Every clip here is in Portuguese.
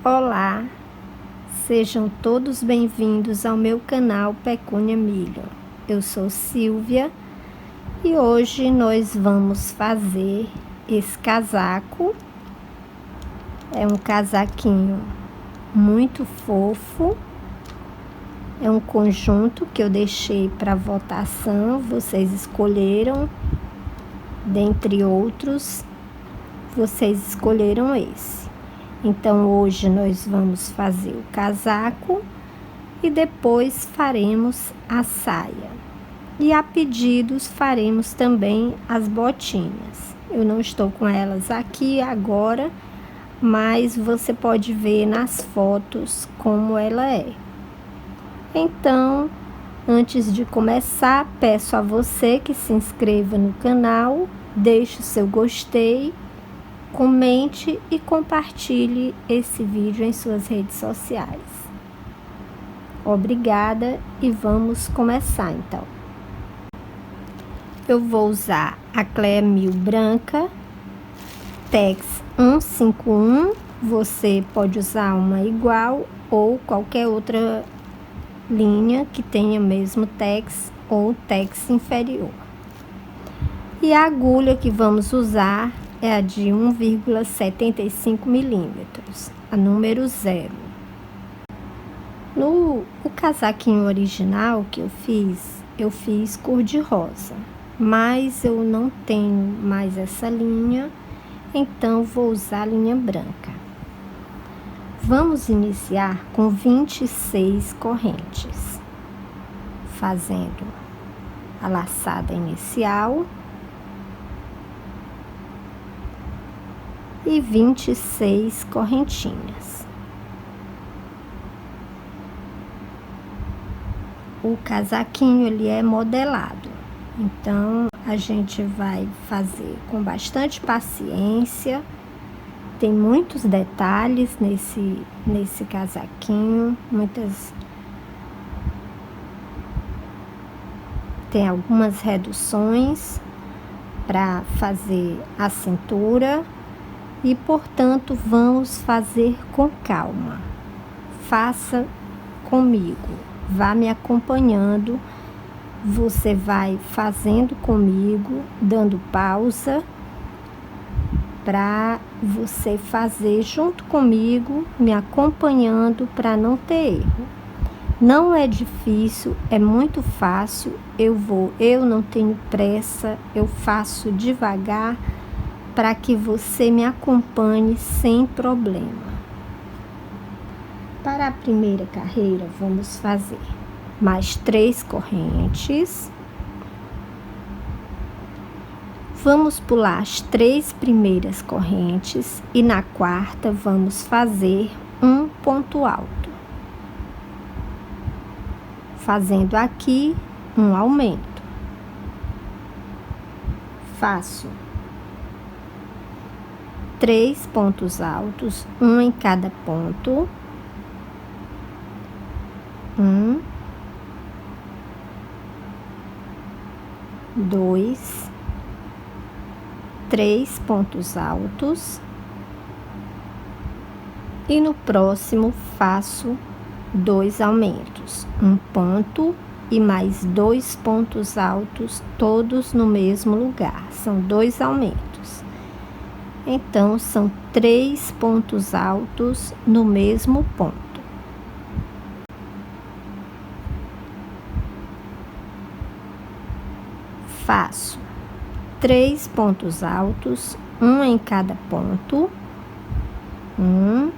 Olá, sejam todos bem-vindos ao meu canal Pecúnia Milho. Eu sou Silvia e hoje nós vamos fazer esse casaco. É um casaquinho muito fofo. É um conjunto que eu deixei para votação. Vocês escolheram, dentre outros, vocês escolheram esse. Então, hoje nós vamos fazer o casaco e depois faremos a saia. E a pedidos faremos também as botinhas. Eu não estou com elas aqui agora, mas você pode ver nas fotos como ela é. Então, antes de começar, peço a você que se inscreva no canal, deixe o seu gostei, comente e compartilhe esse vídeo em suas redes sociais. Obrigada e vamos começar então. Eu vou usar a Clea Mil branca, Tex 151, você pode usar uma igual ou qualquer outra linha que tenha mesmo Tex ou Tex inferior. E a agulha que vamos usar é a de 1,75 milímetros, a número 0. O casaquinho original que eu fiz cor de rosa, mas eu não tenho mais essa linha, então vou usar a linha branca. Vamos iniciar com 26 correntes, fazendo a laçada inicial e 26 correntinhas. O casaquinho ele é modelado, então a gente vai fazer com bastante paciência. Tem muitos detalhes nesse casaquinho, tem algumas reduções para fazer a cintura. E, portanto, vamos fazer com calma. Faça comigo, vá me acompanhando. Você vai fazendo comigo, dando pausa, para você fazer junto comigo, me acompanhando para não ter erro. Não é difícil, é muito fácil. Eu não tenho pressa, eu faço devagar, para que você me acompanhe sem problema. Para a primeira carreira, vamos fazer mais 3 correntes. Vamos pular as 3 primeiras correntes e na quarta vamos fazer um ponto alto, fazendo aqui um aumento. Faço 3 pontos altos, um em cada ponto. 1, 2, 3 pontos altos. E no próximo faço 2 aumentos, um ponto e mais 2 pontos altos, todos no mesmo lugar. São 2 aumentos. Então, são 3 pontos altos no mesmo ponto. Faço 3 pontos altos, um em cada ponto. 1,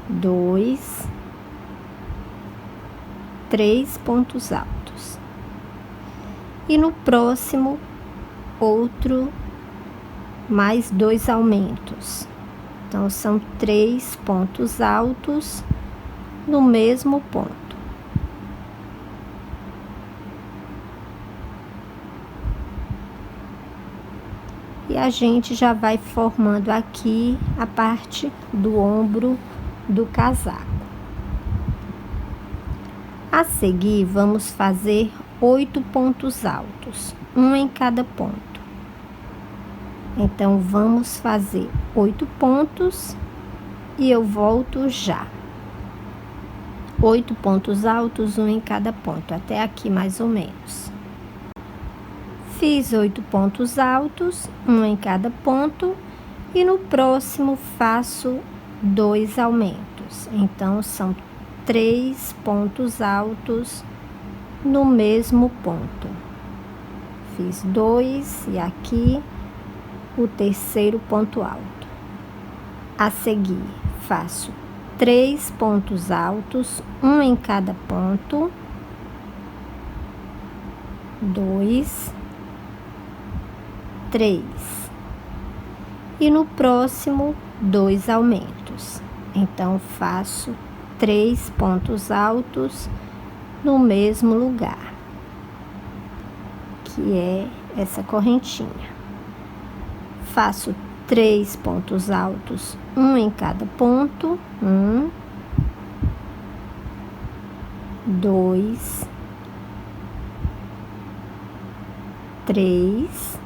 2, 3 pontos altos. E no próximo, mais 2 aumentos. Então, são 3 pontos altos no mesmo ponto. E a gente já vai formando aqui a parte do ombro do casaco. A seguir, vamos fazer 8 pontos altos, um em cada ponto. Então, vamos fazer 8 pontos e eu volto já. 8 pontos altos, um em cada ponto, até aqui mais ou menos. Fiz 8 pontos altos, um em cada ponto, e no próximo faço 2 aumentos. Então, são 3 pontos altos no mesmo ponto. Fiz 2 e aqui o terceiro ponto alto. A seguir, faço 3 pontos altos, um em cada ponto, 2, 3. E no próximo, 2 aumentos. Então, faço 3 pontos altos no mesmo lugar, que é essa correntinha. Faço 3 pontos altos, um em cada ponto, 1, 2, 3,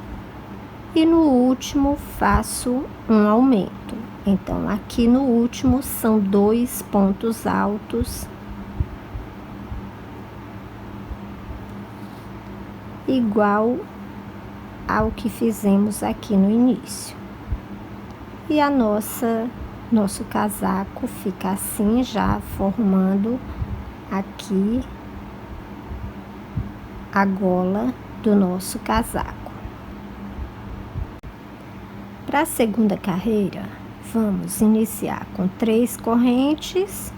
e no último faço um aumento. Então, aqui no último são 2 pontos altos, igual ao que fizemos aqui no início. E nosso casaco fica assim, já formando aqui a gola do nosso casaco. Para a segunda carreira, vamos iniciar com 3 correntes,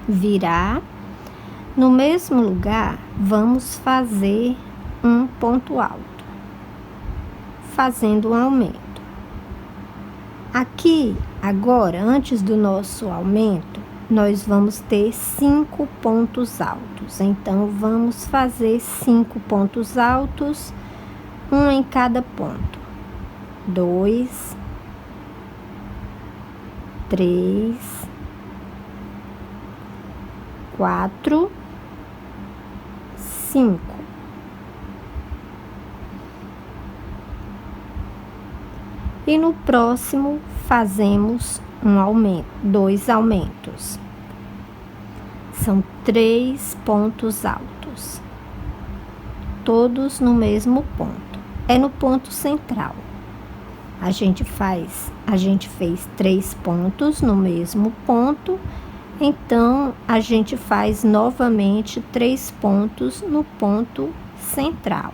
virar. No mesmo lugar, vamos fazer um ponto alto, fazendo um aumento. Aqui, agora, antes do nosso aumento, nós vamos ter 5 pontos altos. Então, vamos fazer 5 pontos altos, um em cada ponto. 2, 3, 4, 5. E no próximo fazemos um aumento, 2 aumentos. São 3 pontos altos, todos no mesmo ponto. É no ponto central. A gente fez 3 pontos no mesmo ponto, então a gente faz novamente 3 pontos no ponto central,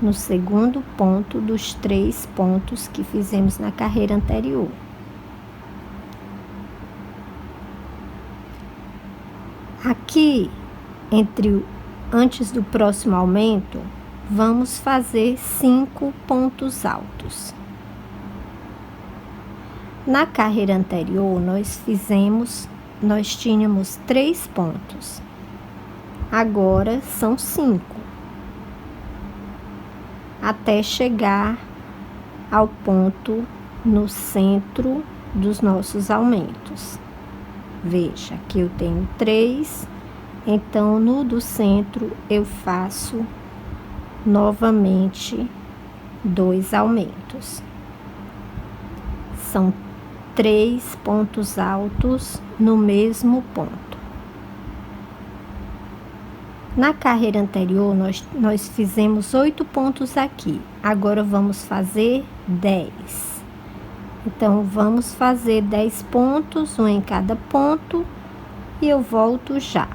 no segundo ponto dos 3 pontos que fizemos na carreira anterior. Aqui, antes do próximo aumento, vamos fazer 5 pontos altos. Na carreira anterior, nós tínhamos 3 pontos. Agora são 5. Até chegar ao ponto no centro dos nossos aumentos. Veja, aqui eu tenho 3, então no do centro eu faço novamente 2 aumentos. São 3 pontos altos no mesmo ponto. Na carreira anterior, nós fizemos 8 pontos aqui. Agora vamos fazer 10. Então, vamos fazer 10 pontos, um em cada ponto, e eu volto já.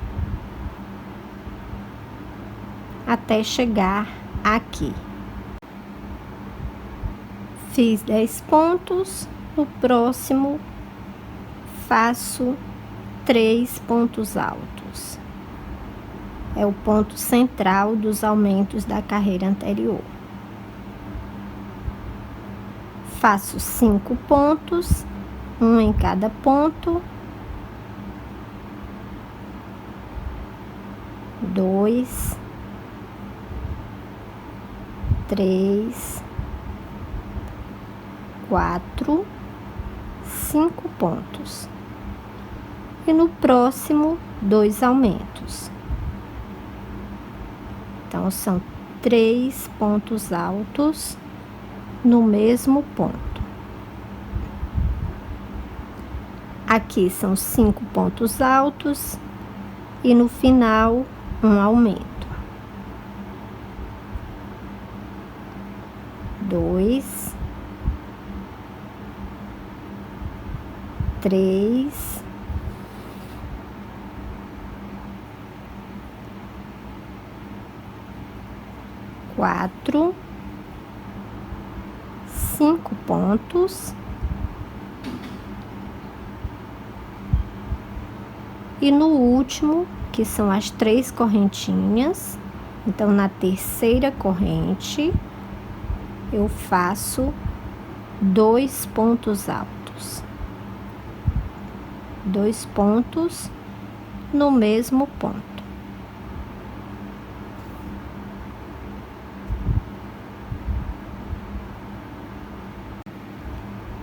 Até chegar aqui. Fiz 10 pontos, no próximo faço 3 pontos altos. É o ponto central dos aumentos da carreira anterior. Faço 5 pontos, um em cada ponto, 2, 3, 4, 5 pontos. E no próximo, 2 aumentos. Então, são 3 pontos altos no mesmo ponto. Aqui são 5 pontos altos e no final um aumento. 2, 3, 4, 5 pontos e no último, que são as 3 correntinhas, então na terceira corrente eu faço 2 pontos altos, 2 pontos no mesmo ponto.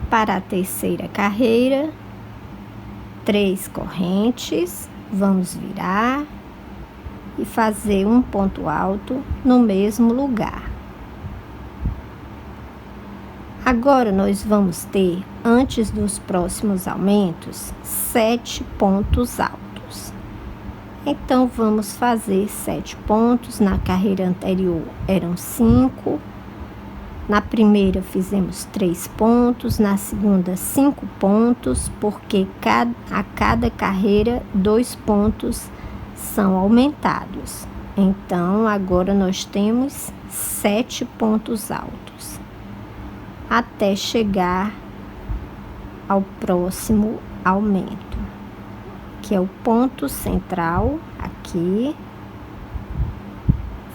Para a terceira carreira, 3 correntes, vamos virar e fazer um ponto alto no mesmo lugar. Agora nós vamos ter, antes dos próximos aumentos, 7 pontos altos. Então vamos fazer 7 pontos. Na carreira anterior eram 5. Na primeira fizemos 3 pontos, na segunda 5 pontos, porque a cada carreira 2 pontos são aumentados. Então agora nós temos 7 pontos altos, até chegar ao próximo aumento, que é o ponto central. Aqui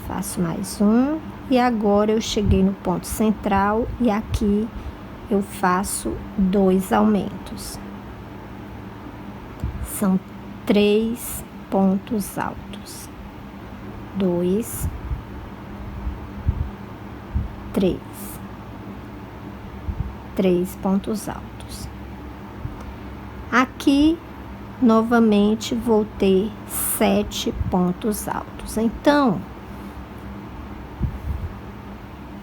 faço mais um. E agora eu cheguei no ponto central e aqui eu faço 2 aumentos. São 3 pontos altos. 2, 3. 3 pontos altos. Aqui, novamente, vou ter 7 pontos altos. Então,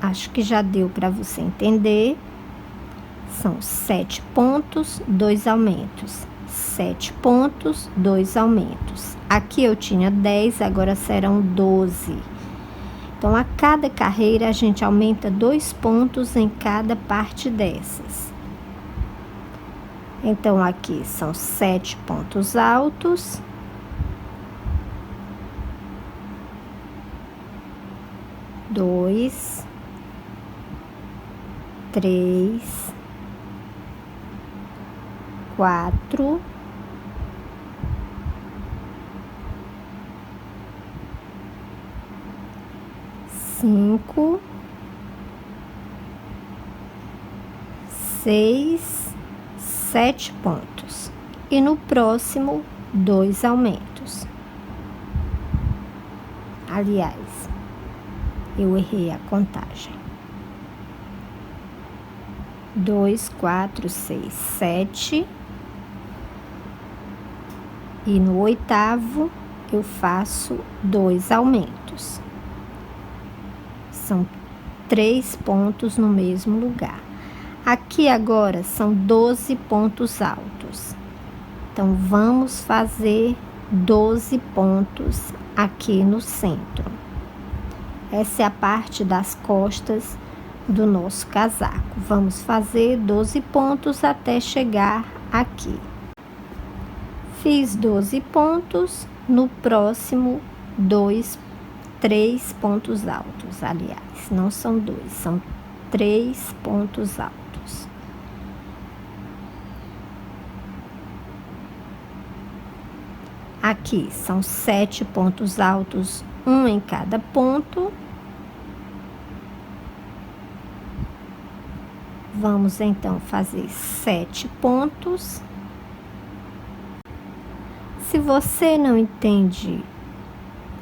acho que já deu para você entender. São 7 pontos, 2 aumentos. 7 pontos, 2 aumentos. Aqui eu tinha 10, agora serão 12. Então, a cada carreira, a gente aumenta 2 pontos em cada parte dessas. Então, aqui são 7 pontos altos. Dois, 3, 4, 5, 6, 7 pontos. E no próximo, 2 aumentos. Aliás, eu errei a contagem. 2, 4, 6, 7. E no oitavo, eu faço 2 aumentos. São 3 pontos no mesmo lugar. Aqui agora são 12 pontos altos. Então, vamos fazer 12 pontos aqui no centro. Essa é a parte das costas do nosso casaco. Vamos fazer 12 pontos até chegar aqui. Fiz 12 pontos, no próximo 3 pontos altos, aliás, não são 2, são 3 pontos altos. Aqui são 7 pontos altos, um em cada ponto. Vamos então fazer 7 pontos. Se você não entende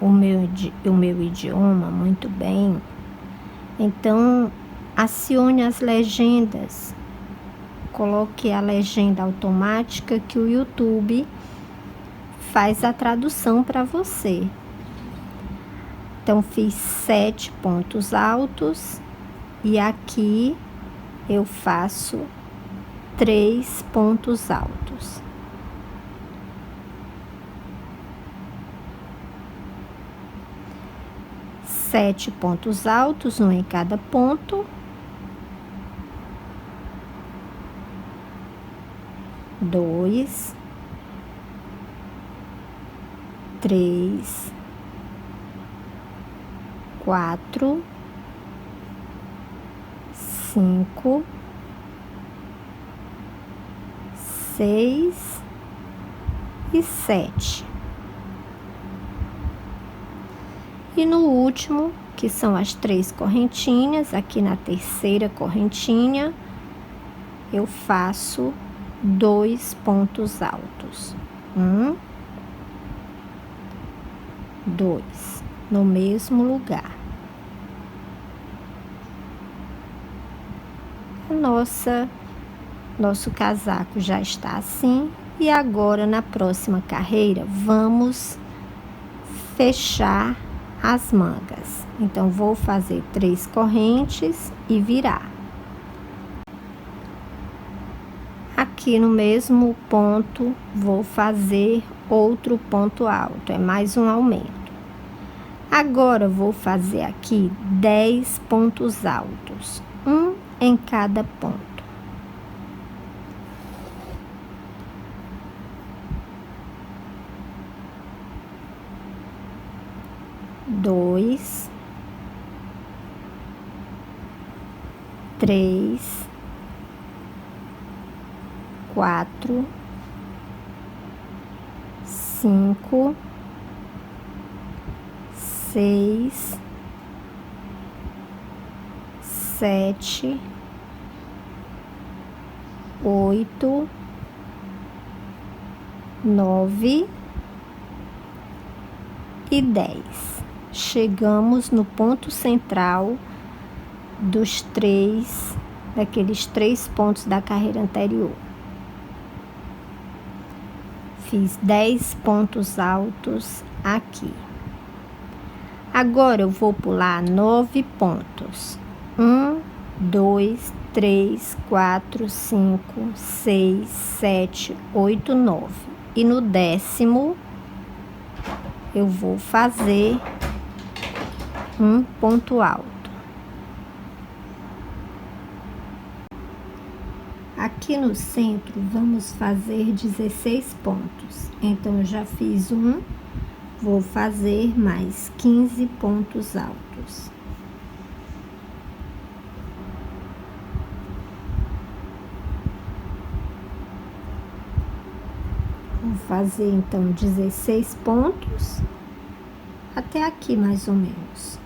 o meu idioma muito bem, então acione as legendas. Coloque a legenda automática que o YouTube faz a tradução para você. Então, fiz 7 pontos altos e aqui eu faço 3 pontos altos. Sete pontos altos, um em cada ponto. Dois, três, quatro, cinco, seis e 7. E no último, que são as 3 correntinhas, aqui na terceira correntinha, eu faço 2 pontos altos. 1, 2, no mesmo lugar. Nosso casaco já está assim. E agora, na próxima carreira, vamos fechar as mangas. Então, vou fazer 3 correntes e virar. Aqui no mesmo ponto, vou fazer outro ponto alto, é mais um aumento. Agora, vou fazer aqui 10 pontos altos, um em cada ponto. 2, 3, 4, 5, 6, 7, 8, 9 e 10. Chegamos no ponto central daqueles 3 pontos da carreira anterior. Fiz 10 pontos altos aqui. Agora, eu vou pular 9 pontos. 1, 2, 3, 4, 5, 6, 7, 8, 9. E no 10º, eu vou fazer um ponto alto. Aqui no centro, vamos fazer 16 pontos. Então, eu já fiz um, vou fazer mais 15 pontos altos. Vou fazer, então, 16 pontos, até aqui, mais ou menos.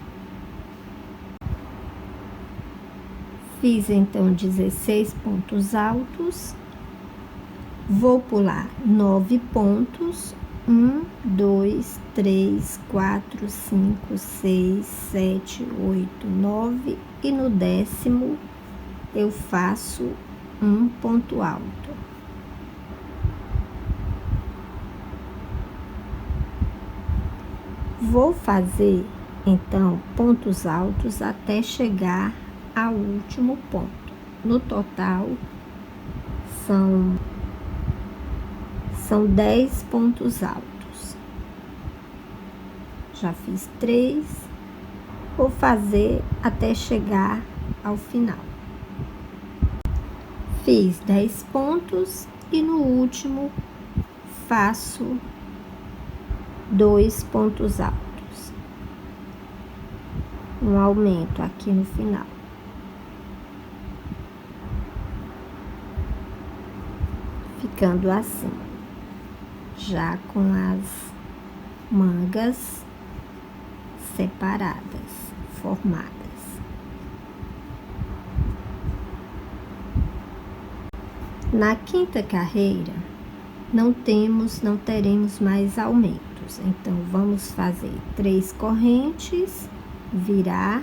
Fiz, então, 16 pontos altos. Vou pular 9 pontos. 1, 2, 3, 4, 5, 6, 7, 8, 9. E no 10º, eu faço um ponto alto. Vou fazer, então, pontos altos até chegar ao último ponto. No total, são 10 pontos altos. Já fiz 3, vou fazer até chegar ao final. Fiz 10 pontos e no último faço 2 pontos altos. Um aumento aqui no final. Ficando assim, já com as mangas separadas, formadas. Na 5ª carreira, não teremos mais aumentos. Então, vamos fazer 3 correntes, virar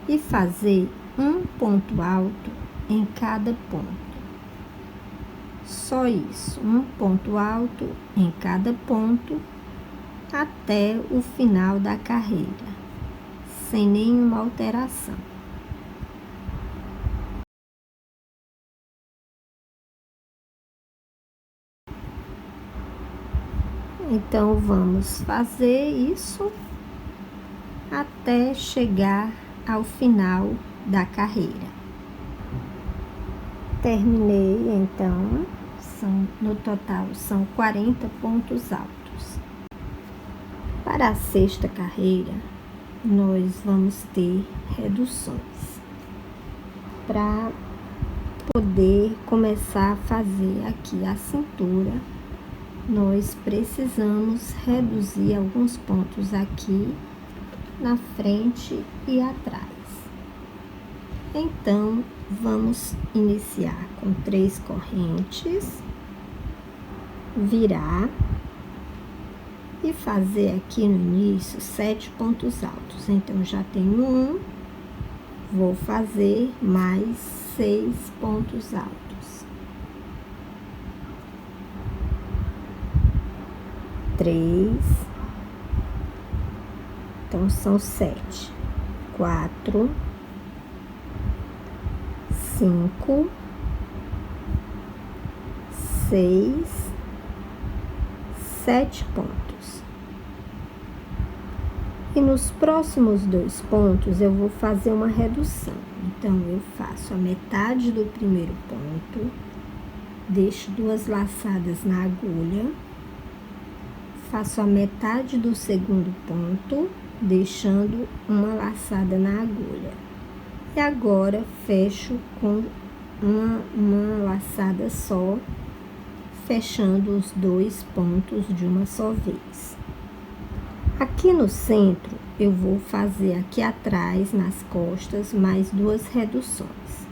e fazer um ponto alto em cada ponto. Só isso, um ponto alto em cada ponto até o final da carreira, sem nenhuma alteração. Então, vamos fazer isso até chegar ao final da carreira. Terminei, então, no total são 40 pontos altos. Para a sexta carreira, nós vamos ter reduções. Para poder começar a fazer aqui a cintura, nós precisamos reduzir alguns pontos aqui na frente e atrás. Então, vamos iniciar com 3 correntes, virar e fazer aqui no início 7 pontos altos. Então, já tenho 1, vou fazer mais 6 pontos altos. 3, então são 7, 4, 5, 6, 7 pontos. E nos próximos 2 pontos eu vou fazer uma redução. Então, eu faço a metade do primeiro ponto, deixo 2 laçadas na agulha, faço a metade do segundo ponto, deixando uma laçada na agulha. E agora, fecho com uma laçada só, fechando os 2 pontos de uma só vez. Aqui no centro, eu vou fazer aqui atrás, nas costas, mais 2 reduções.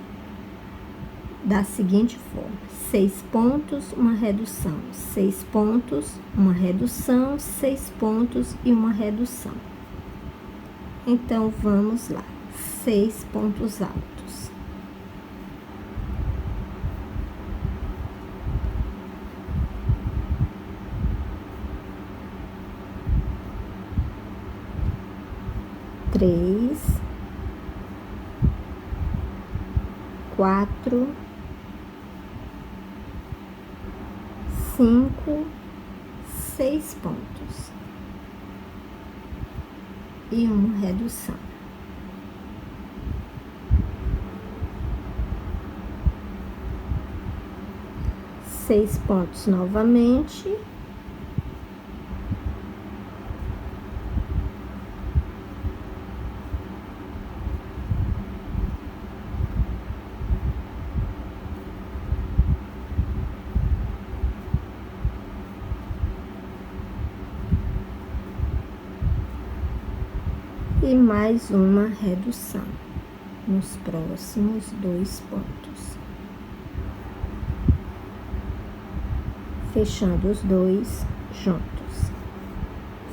Da seguinte forma: 6 pontos, uma redução, 6 pontos, uma redução, 6 pontos e uma redução. Então, vamos lá, 6 pontos altos. Três, 4, 5, 6 pontos e uma redução. Seis pontos novamente. E mais uma redução nos próximos 2 pontos. Fechando os 2 juntos.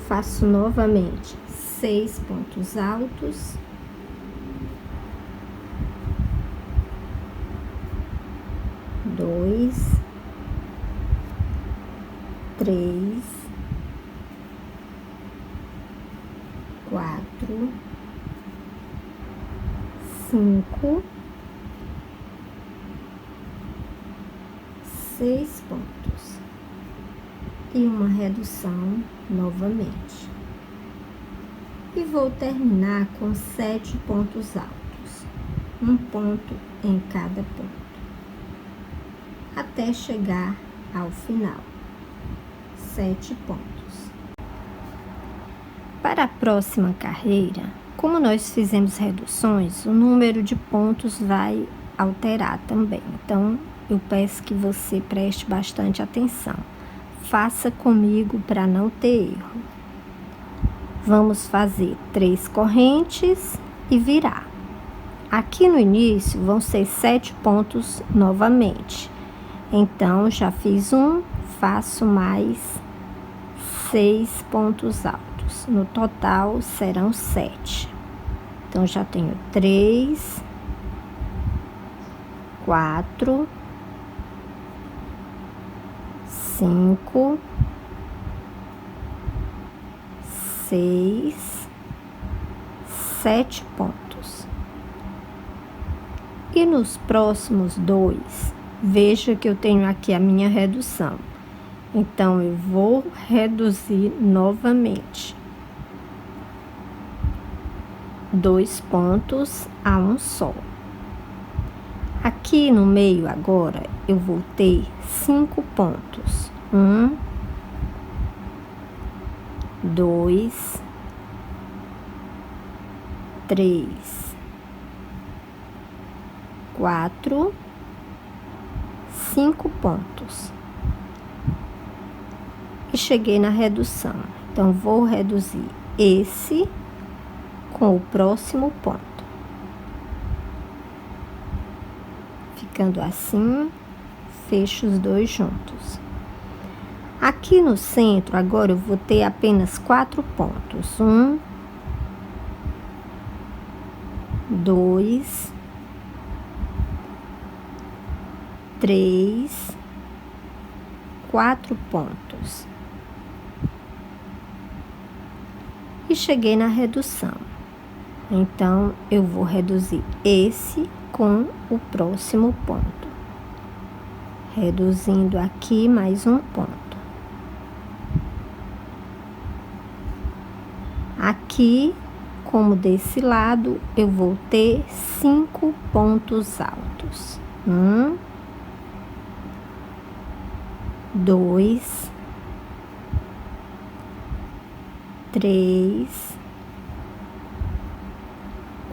Faço novamente 6 pontos altos. 2, 3, 4, 5, 6 pontos e uma redução novamente. E vou terminar com 7 pontos altos, um ponto em cada ponto, até chegar ao final. 7 pontos. Para a próxima carreira, como nós fizemos reduções, o número de pontos vai alterar também. Então, eu peço que você preste bastante atenção. Faça comigo para não ter erro. Vamos fazer 3 correntes e virar. Aqui no início vão ser 7 pontos novamente. Então, já fiz um, faço mais 6 pontos altos. No total, serão 7. Então, já tenho 3, 4, 5, 6, 7 pontos. E nos próximos 2, veja que eu tenho aqui a minha redução. Então, eu vou reduzir novamente 2 pontos a um só. Aqui no meio agora, eu vou ter 5 pontos. 1, 2, 3, 4, 5 pontos. E cheguei na redução. Então, vou reduzir esse com o próximo ponto. Ficando assim, fecho os dois juntos. Aqui no centro, agora eu vou ter apenas 4 pontos. 1, 2, 3, 4 pontos. E cheguei na redução. Então, eu vou reduzir esse com o próximo ponto. Reduzindo aqui mais um ponto. Aqui, como desse lado, eu vou ter 5 pontos altos. 1, 2, 3,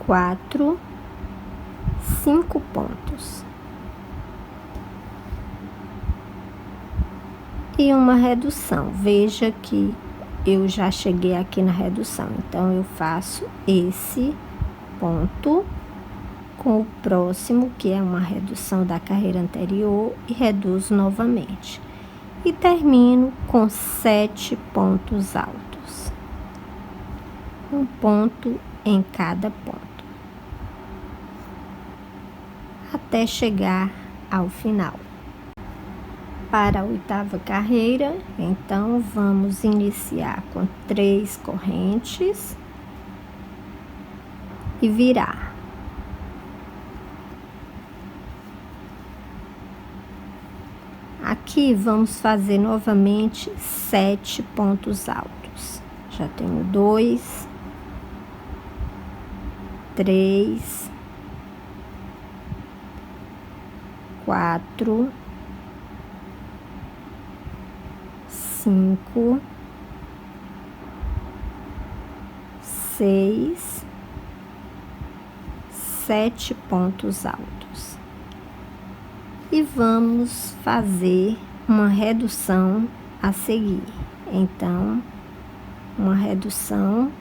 4, 5 pontos. E uma redução. Veja que eu já cheguei aqui na redução. Então, eu faço esse ponto com o próximo, que é uma redução da carreira anterior, e reduzo novamente. E termino com 7 pontos altos. Um ponto em cada ponto. Até chegar ao final. Para a 8ª carreira, então, vamos iniciar com 3 correntes e virar. Aqui, vamos fazer novamente 7 pontos altos. Já tenho 2, 3, 4, 5, 6, 7 pontos altos. E vamos fazer uma redução a seguir. Então, uma redução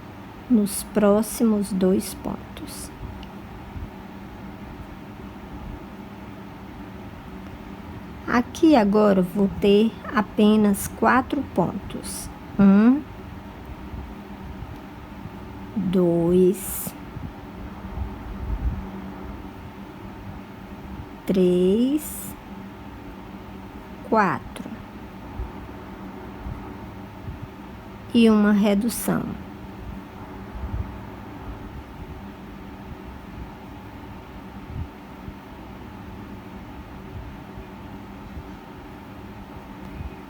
nos próximos 2 pontos. Aqui agora eu vou ter apenas 4 pontos. 1, 2, 3, 4. E uma redução.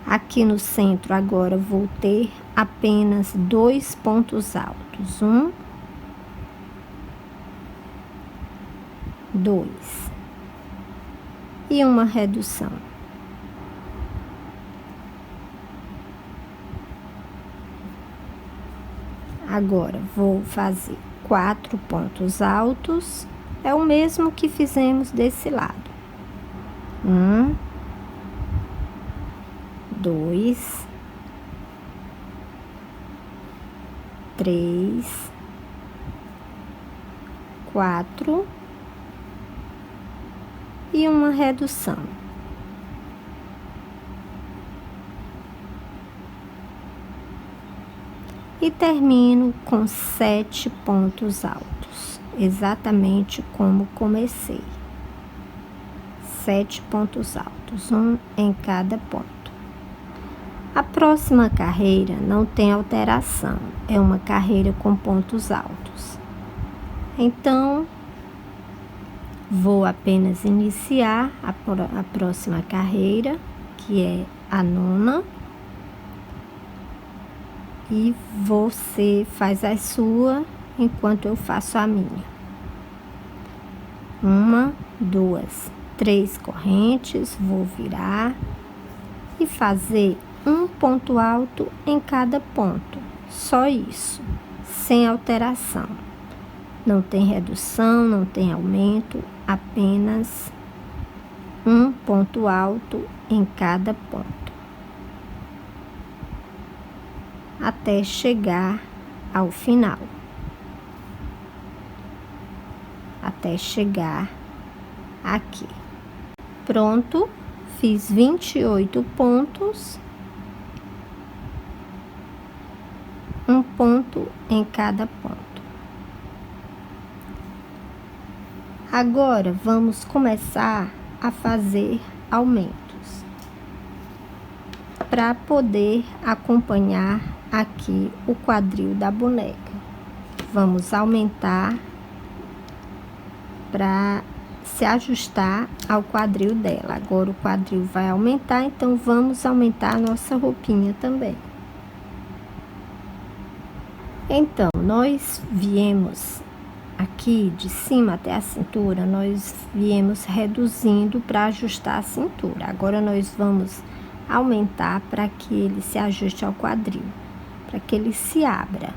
Aqui no centro agora vou ter apenas 2 pontos altos. 1, 2. E uma redução. Agora, vou fazer 4 pontos altos. É o mesmo que fizemos desse lado. 1, 2, 3, 4 e uma redução. E termino com 7 pontos altos, exatamente como comecei. 7 pontos altos, um em cada ponto. A próxima carreira não tem alteração, é uma carreira com pontos altos. Então, vou apenas iniciar a próxima carreira, que é a nona. E você faz a sua enquanto eu faço a minha. 1, 2, 3 correntes, vou virar e fazer um ponto alto em cada ponto. Só isso, sem alteração. Não tem redução, não tem aumento, apenas um ponto alto em cada ponto. Até chegar ao final. Até chegar aqui. Pronto, fiz 28 pontos. Um ponto em cada ponto. Agora, vamos começar a fazer aumentos. Para poder acompanhar aqui o quadril da boneca. Vamos aumentar para se ajustar ao quadril dela. Agora o quadril vai aumentar, então vamos aumentar a nossa roupinha também. Então, nós viemos aqui de cima até a cintura, nós viemos reduzindo para ajustar a cintura. Agora nós vamos aumentar para que ele se ajuste ao quadril, para que ele se abra.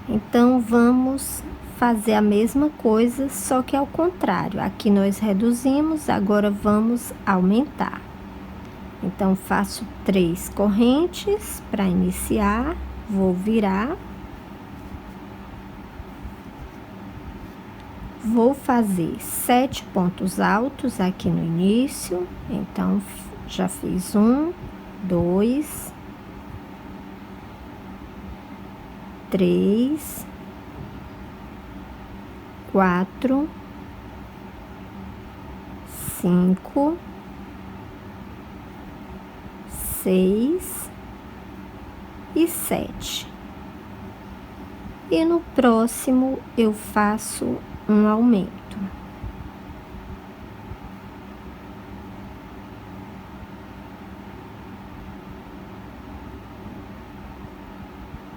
Então, vamos fazer a mesma coisa, só que ao contrário. Aqui nós reduzimos, agora vamos aumentar. Então, faço 3 correntes para iniciar, vou virar. Vou fazer 7 pontos altos aqui no início, então, já fiz 1, 2, 3, 4, 5, 6 e 7. E no próximo eu faço um aumento.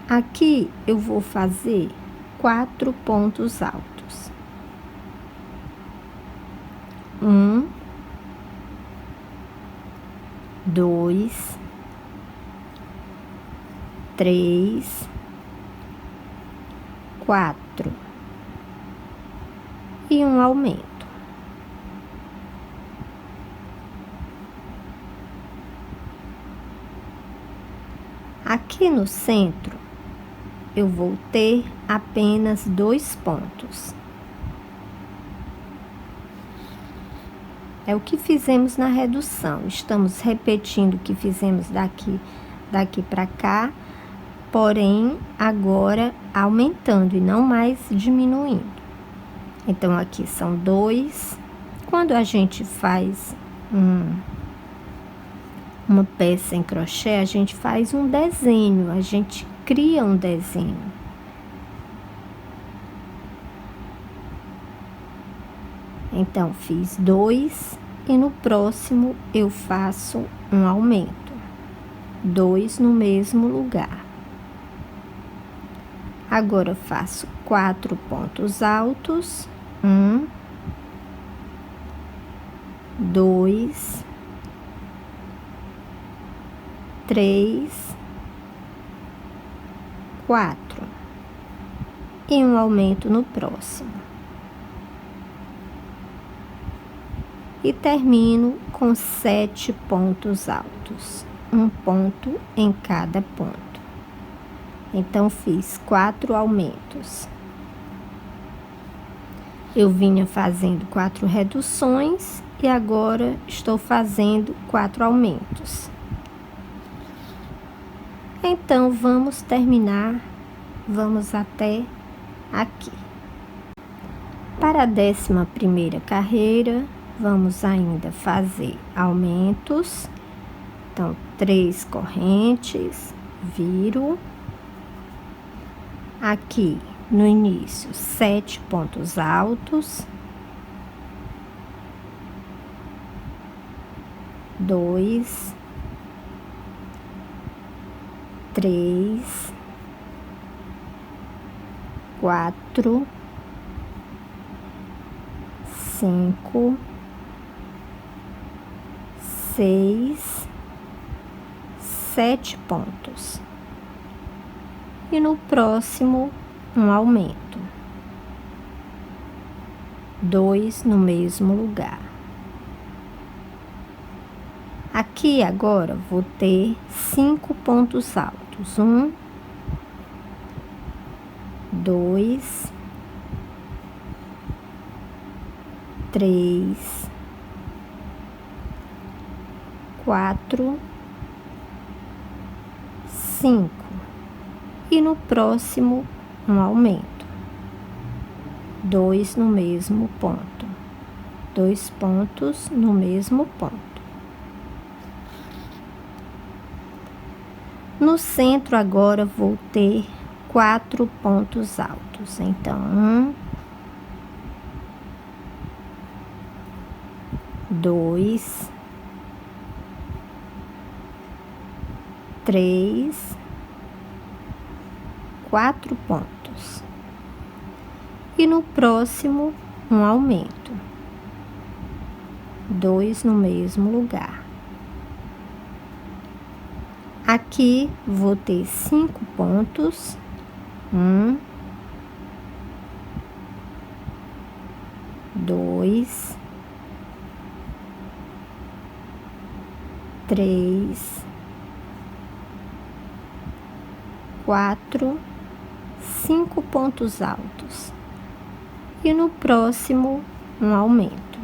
Aqui eu vou fazer 4 pontos altos. 1, 2, 3, 4 e um aumento. Aqui no centro, eu vou ter apenas 2 pontos. É o que fizemos na redução. Estamos repetindo o que fizemos daqui para cá, porém, agora aumentando e não mais diminuindo. Então, aqui são 2. Quando a gente faz uma peça em crochê, a gente faz um desenho, a gente cria um desenho. Então, fiz 2 e no próximo eu faço um aumento. 2 no mesmo lugar. Agora, eu faço 4 pontos altos. 1, 2, 3, 4. E um aumento no próximo. E termino com 7 pontos altos. Um ponto em cada ponto. Então, fiz 4 aumentos. Eu vinha fazendo 4 reduções e agora estou fazendo 4 aumentos. Então, vamos terminar, vamos até aqui. Para a 11ª carreira, vamos ainda fazer aumentos. Então, 3 correntes, viro. Aqui no início, 7 pontos altos. 2, 3, 4, 5, 6, 7 pontos. E no próximo, um aumento. 2 no mesmo lugar. Aqui agora vou ter 5 pontos altos. 1, 2, 3, 4, 5. E no próximo, um aumento. 2 no mesmo ponto. 2 pontos no mesmo ponto. No centro agora vou ter 4 pontos altos. Então, 1, 2, 3, 4 pontos. E no próximo, um aumento. 2 no mesmo lugar. Aqui vou ter 5 pontos. 1, 2, 3, 4, 5 pontos altos. E no próximo, um aumento.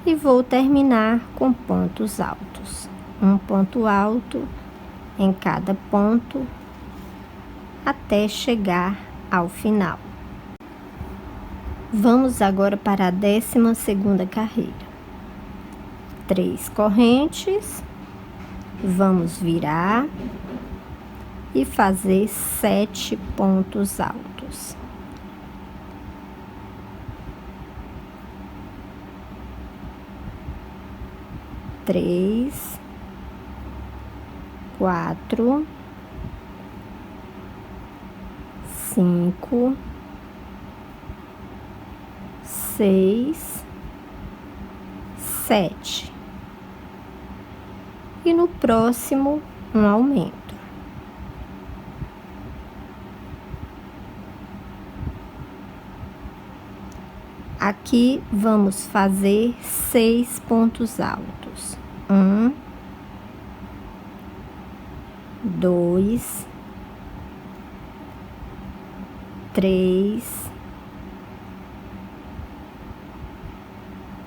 E vou terminar com pontos altos. Um ponto alto em cada ponto, até chegar ao final. Vamos agora para a 12ª carreira. 3 correntes, vamos virar e fazer 7 pontos altos. Três, 4, 5, 6, 7. E no próximo, um aumento. Aqui vamos fazer 6 pontos altos. 1, 2, 3,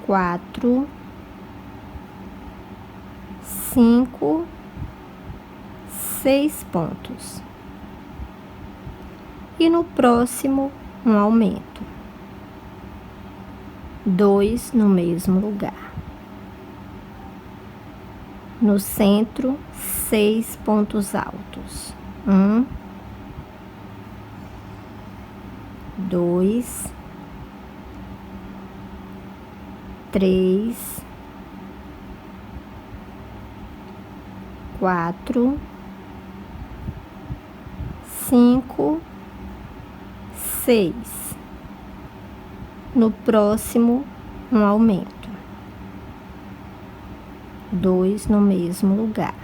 4, 5, 6 pontos. E no próximo, um aumento. 2 no mesmo lugar. No centro, 6 pontos altos. 1, 2, 3, 4, 5, 6. No próximo, um aumento. 2 no mesmo lugar.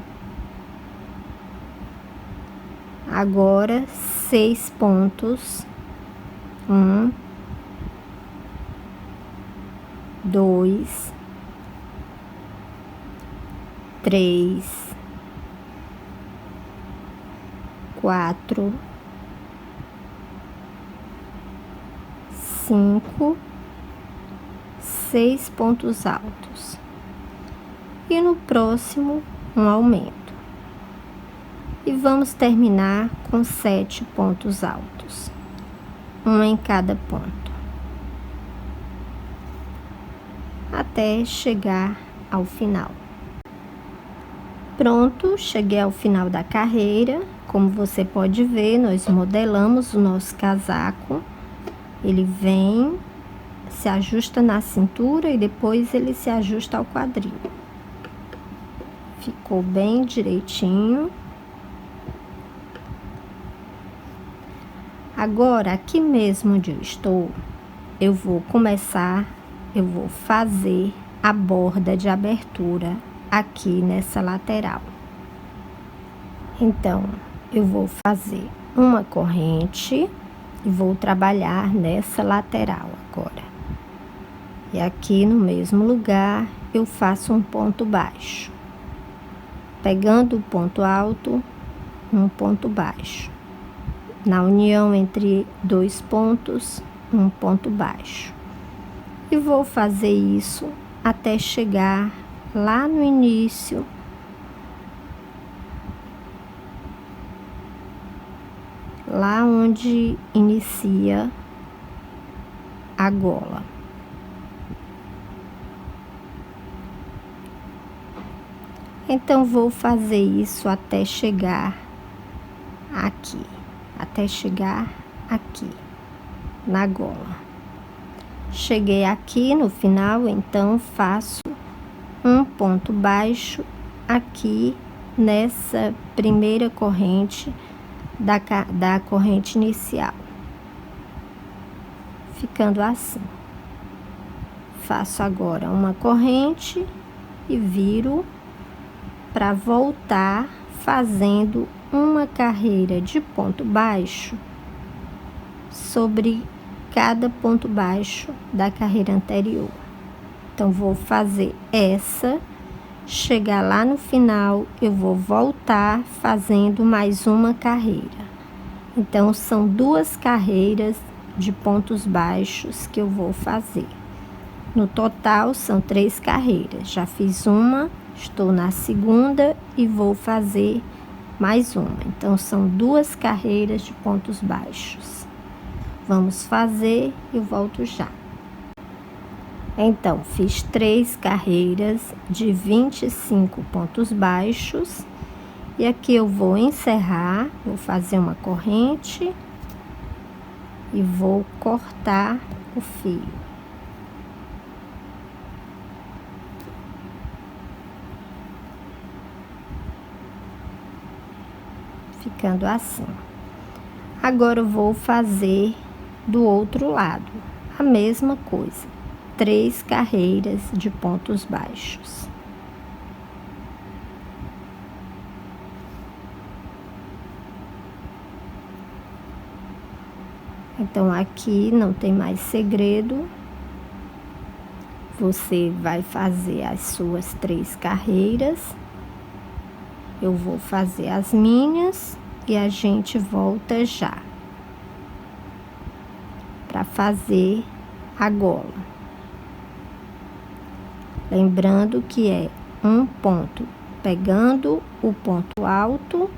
Agora, 6 pontos. 1, 2, 3, 4, 5, 6 pontos altos. E no próximo, um aumento. E vamos terminar com 7 pontos altos. Um em cada ponto. Até chegar ao final. Pronto, cheguei ao final da carreira. Como você pode ver, nós modelamos o nosso casaco. Ele vem se ajusta na cintura e depois ele se ajusta ao quadril. Ficou bem direitinho. Agora, aqui mesmo onde eu estou, eu vou fazer a borda de abertura aqui nessa lateral. Então, eu vou fazer uma corrente e vou trabalhar nessa lateral agora. E aqui no mesmo lugar, eu faço um ponto baixo. Pegando o ponto alto, um ponto baixo. Na união entre dois pontos, um ponto baixo. E vou fazer isso até chegar lá no início, lá onde inicia a gola. Então, vou fazer isso até chegar aqui, na gola. Cheguei aqui no final, então faço um ponto baixo aqui nessa primeira corrente da corrente inicial, ficando assim. Faço agora uma corrente e viro para voltar fazendo uma carreira de ponto baixo sobre cada ponto baixo da carreira anterior. Então, vou fazer essa, chegar lá no final, eu vou voltar fazendo mais uma carreira. Então, são 2 carreiras de pontos baixos que eu vou fazer. No total, são 3 carreiras. Já fiz uma, estou na segunda e vou fazer mais uma. Então, são 2 carreiras de pontos baixos. Vamos fazer e volto já. Então, fiz 3 carreiras de 25 pontos baixos. E aqui eu vou encerrar, vou fazer uma corrente e vou cortar o fio. Ficando assim. Agora eu vou fazer do outro lado a mesma coisa, 3 carreiras de pontos baixos. Então, aqui não tem mais segredo. Você vai fazer as suas 3 carreiras. Eu vou fazer as minhas e a gente volta já para fazer a gola. Lembrando que é um ponto pegando o ponto alto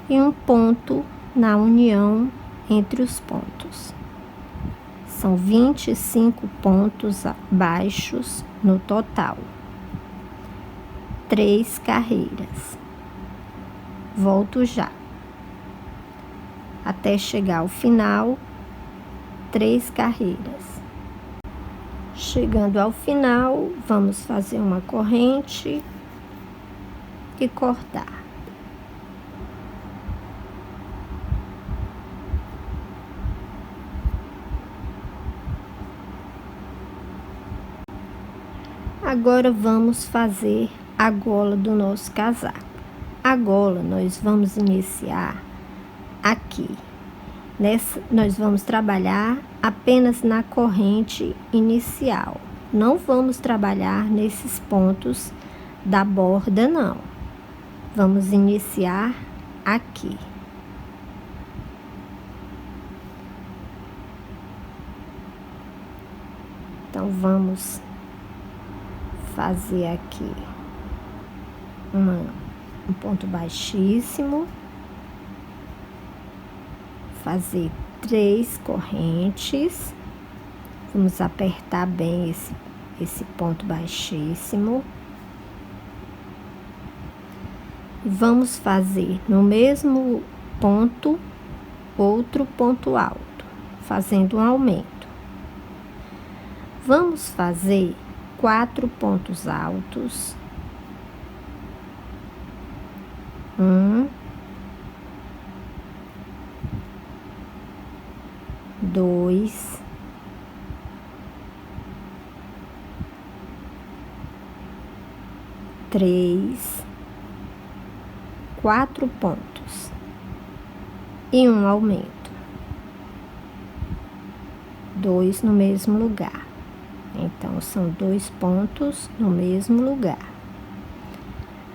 e um ponto na união entre os pontos. São 25 pontos baixos no total. 3 carreiras. Volto já. Até chegar ao final, 3 carreiras. Chegando ao final, vamos fazer uma corrente e cortar. Agora vamos fazer a gola do nosso casaco. A gola nós vamos iniciar aqui. Nós vamos trabalhar apenas na corrente inicial. Não vamos trabalhar nesses pontos da borda, não. Vamos iniciar aqui. Então, vamos fazer aqui um ponto baixíssimo, fazer 3 correntes, vamos apertar bem esse ponto baixíssimo, vamos fazer no mesmo ponto outro ponto alto, fazendo um aumento. Vamos fazer 4 pontos altos. 1, 2, 3, 4 pontos e um aumento. 2 no mesmo lugar. Então, são 2 pontos no mesmo lugar.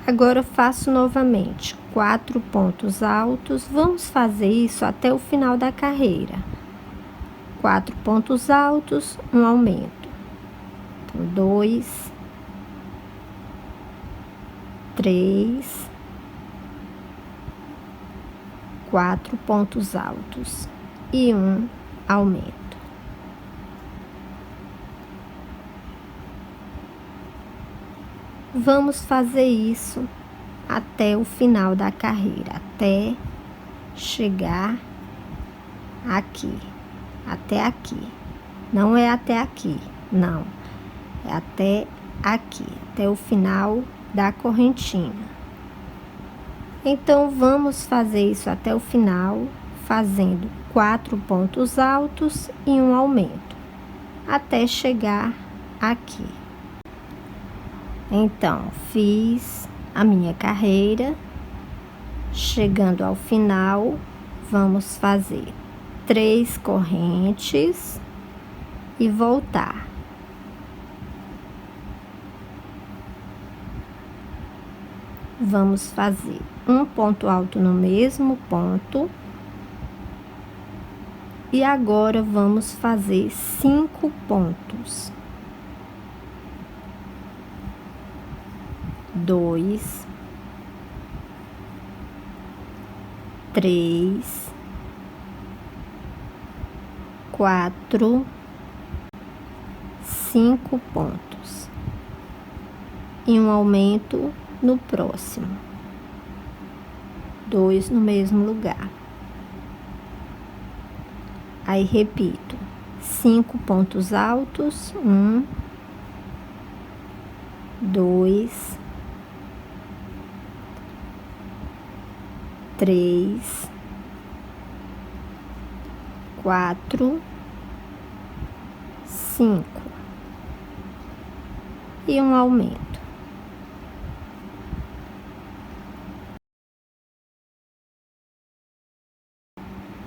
Agora, eu faço novamente 4 pontos altos. Vamos fazer isso até o final da carreira. 4 pontos altos, um aumento. Então, 2, 3, 4 pontos altos e um aumento. Vamos fazer isso até o final da carreira, até chegar aqui, até aqui. Não é até aqui, não. É até aqui, até o final da correntinha. Então, vamos fazer isso até o final, fazendo 4 pontos altos e um aumento, até chegar aqui. Então, fiz a minha carreira. Chegando ao final, vamos fazer 3 correntes e voltar. Vamos fazer um ponto alto no mesmo ponto. E agora vamos fazer 5 pontos. 2, 3, 4, 5 pontos e um aumento no próximo. 2 no mesmo lugar. Aí repito, 5 pontos altos, 1, 2, 3, 4, 5 e um aumento.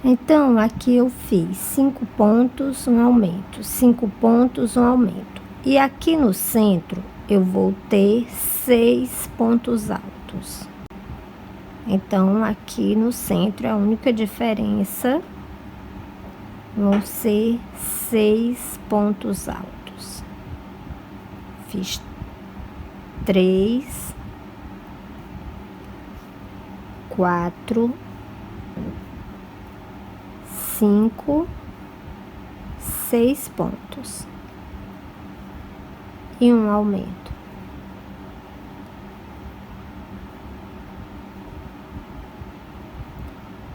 Então, aqui eu fiz 5 pontos, um aumento, 5 pontos, um aumento. E aqui no centro, eu vou ter 6 pontos altos. Então, aqui no centro, a única diferença vão ser 6 pontos altos. Fiz 3, 4, 5, 6 pontos e um aumento.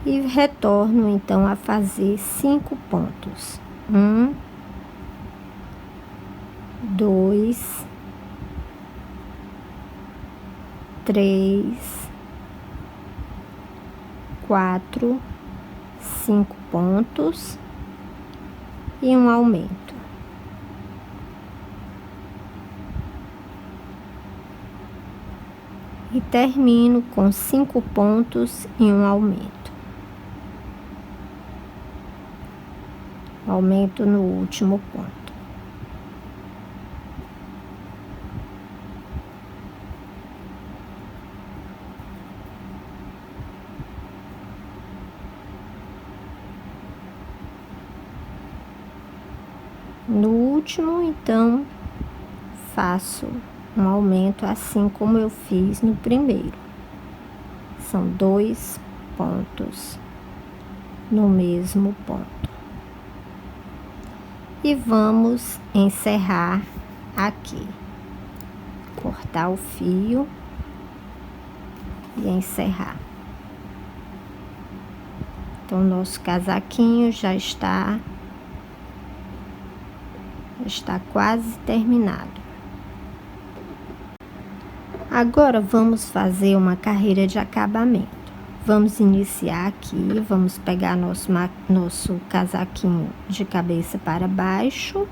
E retorno então a fazer 5 pontos. 1, 2, 3, 4, 5 pontos e um aumento. E termino com 5 pontos e um aumento. Aumento no último ponto. No último, então, faço um aumento assim como eu fiz no primeiro. São 2 pontos no mesmo ponto. E vamos encerrar aqui. Cortar o fio e encerrar. Então, nosso casaquinho já está Está quase terminado. Agora vamos fazer uma carreira de acabamento. Vamos iniciar aqui, vamos pegar nosso casaquinho de cabeça para baixo,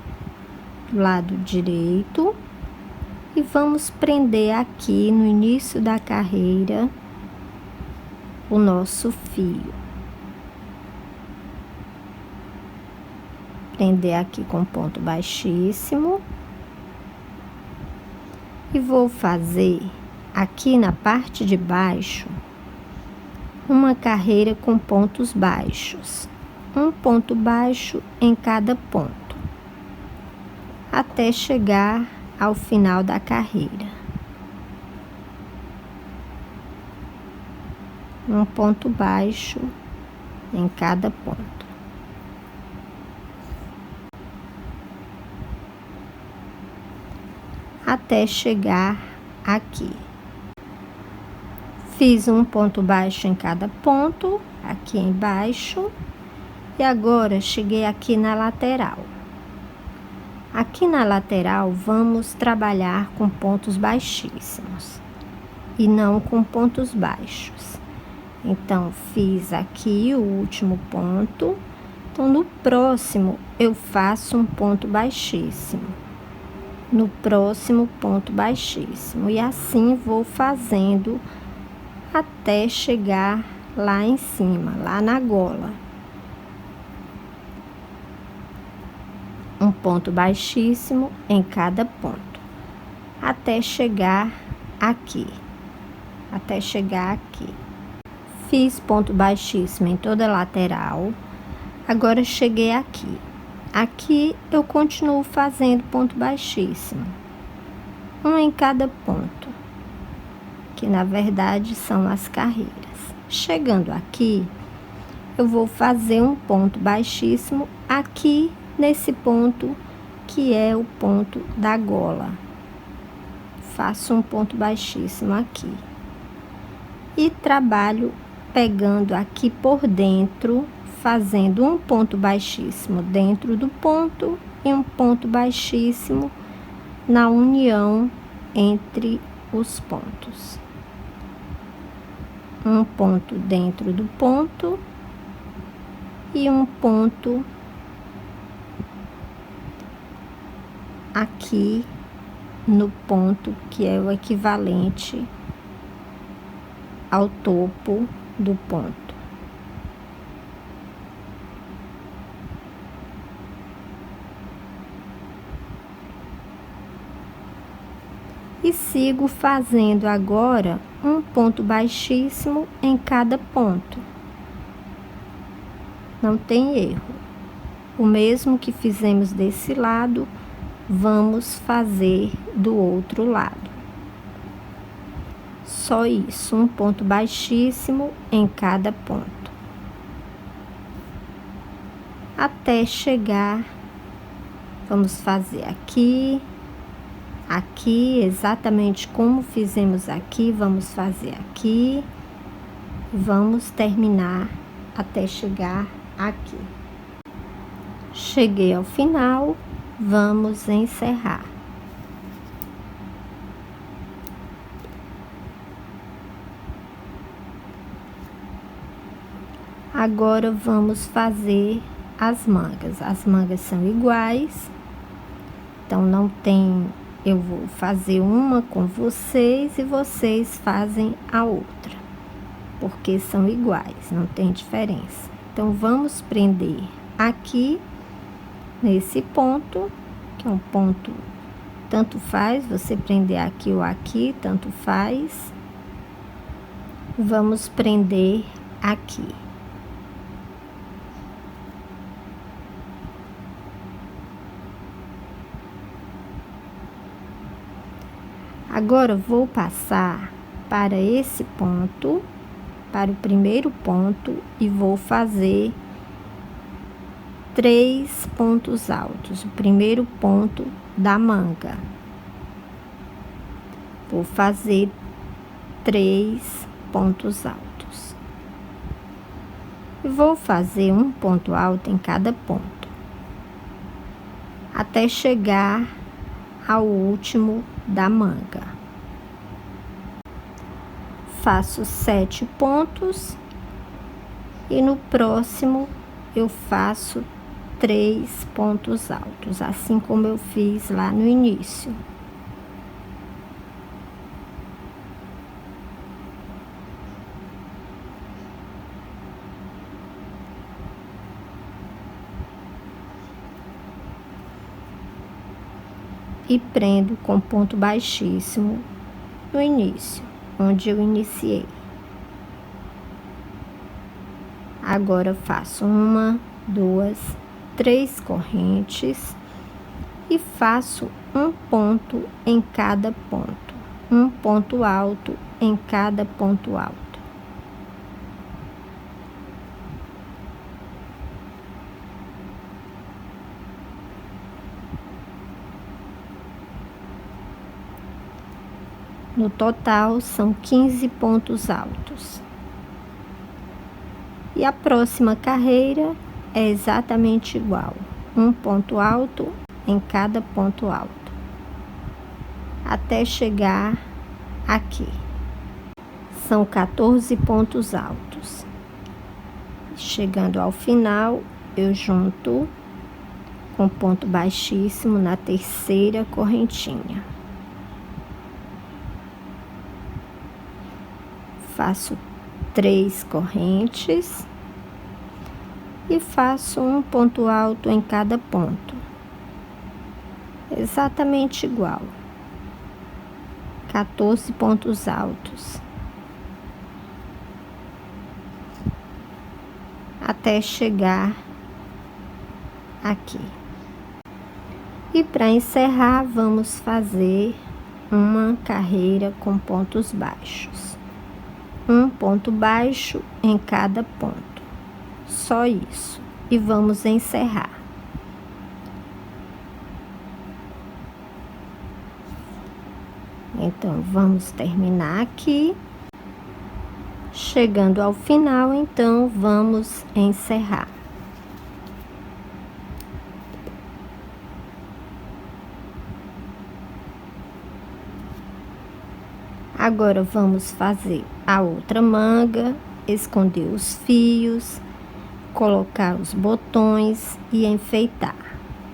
do lado direito, e vamos prender aqui no início da carreira o nosso fio. Prender aqui com ponto baixíssimo. E vou fazer aqui na parte de baixo uma carreira com pontos baixos. Um ponto baixo em cada ponto, até chegar ao final da carreira. Um ponto baixo em cada ponto. Até chegar aqui. Fiz um ponto baixo em cada ponto, aqui embaixo, e agora cheguei aqui na lateral. Aqui na lateral vamos trabalhar com pontos baixíssimos e não com pontos baixos. Então, fiz aqui o último ponto. Então, no próximo eu faço um ponto baixíssimo. No próximo ponto baixíssimo, e assim vou fazendo até chegar lá em cima, lá na gola. Um ponto baixíssimo em cada ponto, até chegar aqui. Até chegar aqui. Fiz ponto baixíssimo em toda a lateral. Agora cheguei aqui. Aqui eu continuo fazendo ponto baixíssimo, um em cada ponto, que na verdade são as carreiras. Chegando aqui, eu vou fazer um ponto baixíssimo aqui nesse ponto, que é o ponto da gola. Faço um ponto baixíssimo aqui. E trabalho pegando aqui por dentro, fazendo um ponto baixíssimo dentro do ponto e um ponto baixíssimo na união entre os pontos. Um ponto dentro do ponto e um ponto aqui no ponto que é o equivalente ao topo do ponto. E sigo fazendo agora um ponto baixíssimo em cada ponto. Não tem erro. O mesmo que fizemos desse lado, vamos fazer do outro lado. Só isso, um ponto baixíssimo em cada ponto. Até chegar, vamos fazer aqui. Aqui, exatamente como fizemos aqui, vamos fazer aqui. Vamos terminar até chegar aqui. Cheguei ao final, vamos encerrar. Agora vamos fazer as mangas. As mangas são iguais, então não tem... Eu vou fazer uma com vocês e vocês fazem a outra, porque são iguais, não tem diferença. Então, vamos prender aqui, nesse ponto, que é um ponto, tanto faz, você prender aqui ou aqui, tanto faz. Vamos prender aqui. Agora, vou passar para esse ponto, para o primeiro ponto, e vou fazer 3 pontos altos. O primeiro ponto da manga. Vou fazer 3 pontos altos. E vou fazer um ponto alto em cada ponto. até chegar ao último da manga. Faço 7 pontos e no próximo eu faço 3 pontos altos, assim como eu fiz lá no início. E prendo com ponto baixíssimo no início, onde eu iniciei. Agora faço 1, 2, 3 correntes e faço um ponto em cada ponto, um ponto alto em cada ponto alto. No total, são 15 pontos altos. E a próxima carreira é exatamente igual. Um ponto alto em cada ponto alto. Até chegar aqui. São 14 pontos altos. Chegando ao final, eu junto com ponto baixíssimo na terceira correntinha. Faço 3 correntes e faço um ponto alto em cada ponto, exatamente igual, 14 pontos altos, até chegar aqui. E para encerrar, vamos fazer uma carreira com pontos baixos. Um ponto baixo em cada ponto, só isso, e vamos encerrar. Então, vamos terminar aqui. Chegando ao final, então, vamos encerrar. Agora, vamos fazer a outra manga, esconder os fios, colocar os botões e enfeitar.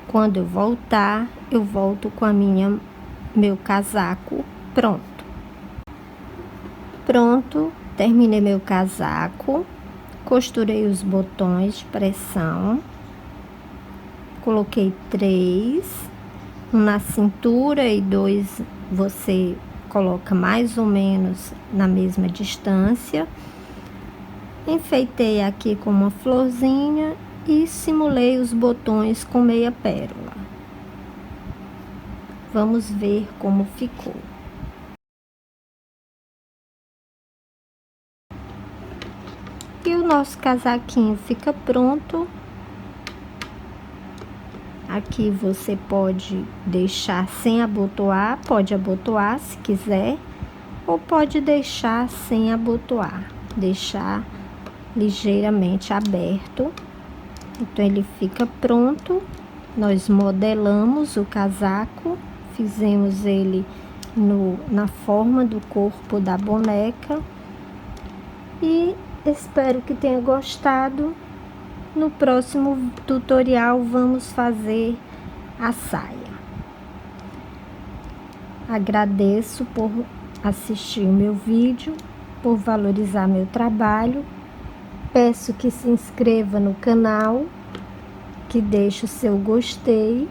Quando eu voltar, eu volto com meu casaco pronto. Pronto, terminei meu casaco, costurei os botões de pressão, coloquei 3, um na cintura e 2 você coloca mais ou menos na mesma distância. Enfeitei aqui com uma florzinha e simulei os botões com meia pérola. Vamos ver como ficou. E o nosso casaquinho fica pronto. Aqui você pode deixar sem abotoar, pode abotoar se quiser, ou pode deixar sem abotoar, deixar ligeiramente aberto. Então ele fica pronto. Nós modelamos o casaco, fizemos ele na forma do corpo da boneca e espero que tenha gostado. No próximo tutorial vamos fazer a saia. Agradeço por assistir o meu vídeo, por valorizar meu trabalho. Peço que se inscreva no canal, que deixe o seu gostei,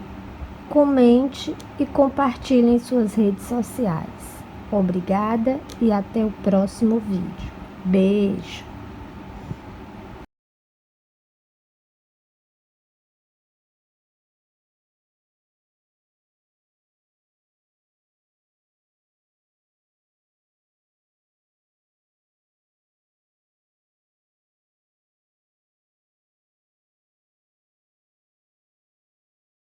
comente e compartilhe em suas redes sociais. Obrigada e até o próximo vídeo. Beijo!